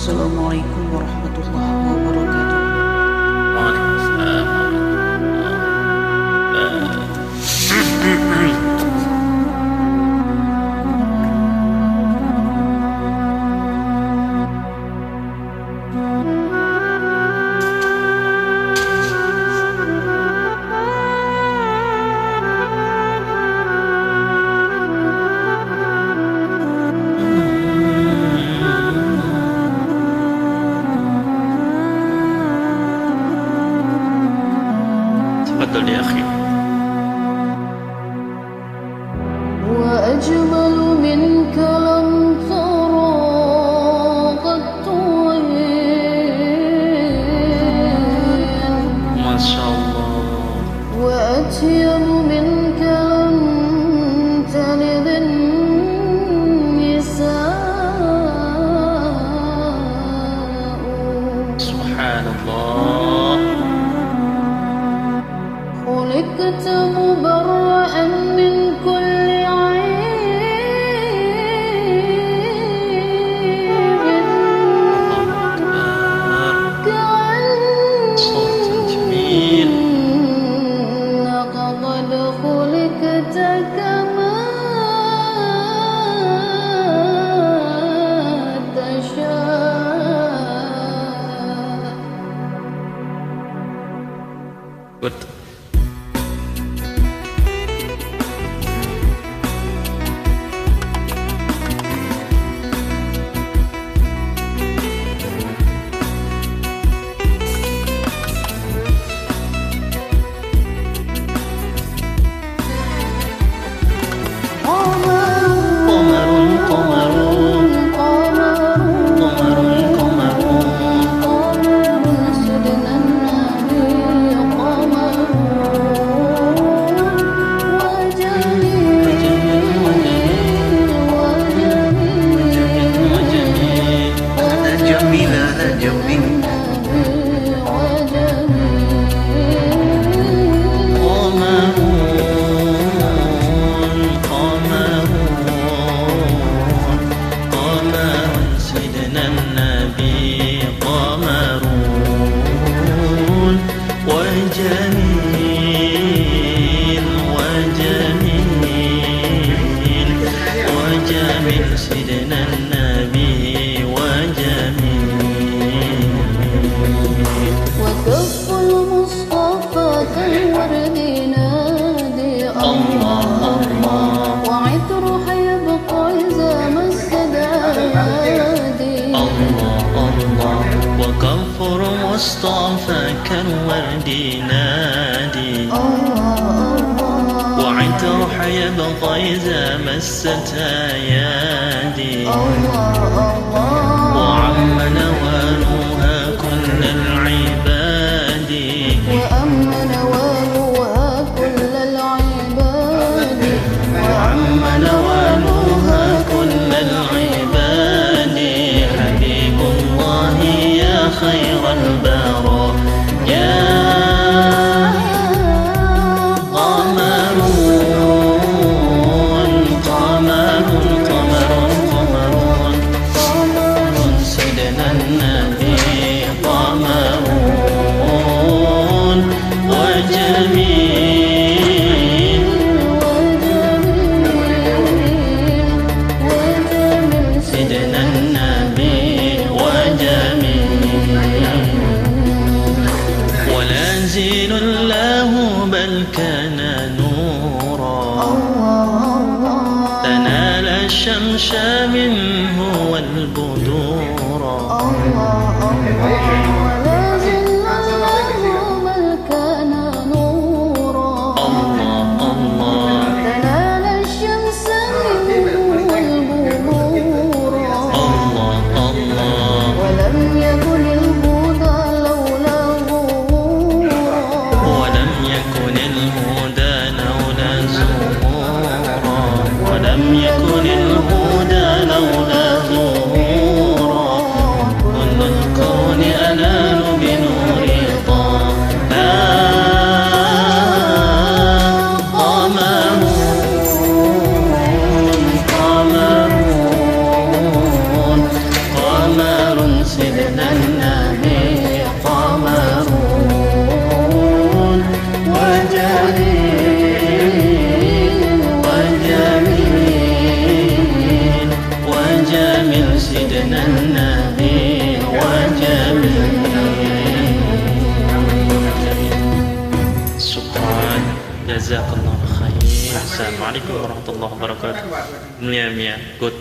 Assalamualaikum warahmatullahi wabarakatuh. Waalaikumsalam warahmatullahi تفضل يا أخي. وأجمل منك لم ترى قط عين ما شاء الله. وأطيب منك لم تلد النساء سبحان الله. خلقت مبرأ من كل عيب صوت جميل. كأنك قد خلقت كما تشاء. Good. سيدنا النبي وجميل. وكف المصطفى كالورد نادي الله الله. وعطر حيبقى إذا مس دادي الله الله. وكفر مصطفى كالورد نادي. وعطر حيبقى إذا مست أيادي. وعم نوالها كل العباد. وأم نوالها كل العباد. وعم نوالها كل العباد. حبيب الله يا خير البراء يا بل كان نورا. تنال الشمس منه والبدورا. ولا زل له بل كان نورا. الله الله. تنال الشمس منه والبدورا. الله الله. ولم يكن الهدى لولا ظهورا. ولم يكن الهدى لولا زهورا. ولم يكن الهدى لولا ظهورا. كل الكون أنا حسن النبي وجميل. Subhan, jazakallah khair. Assalamualaikum warahmatullahi wabarakatuh. Mia, good.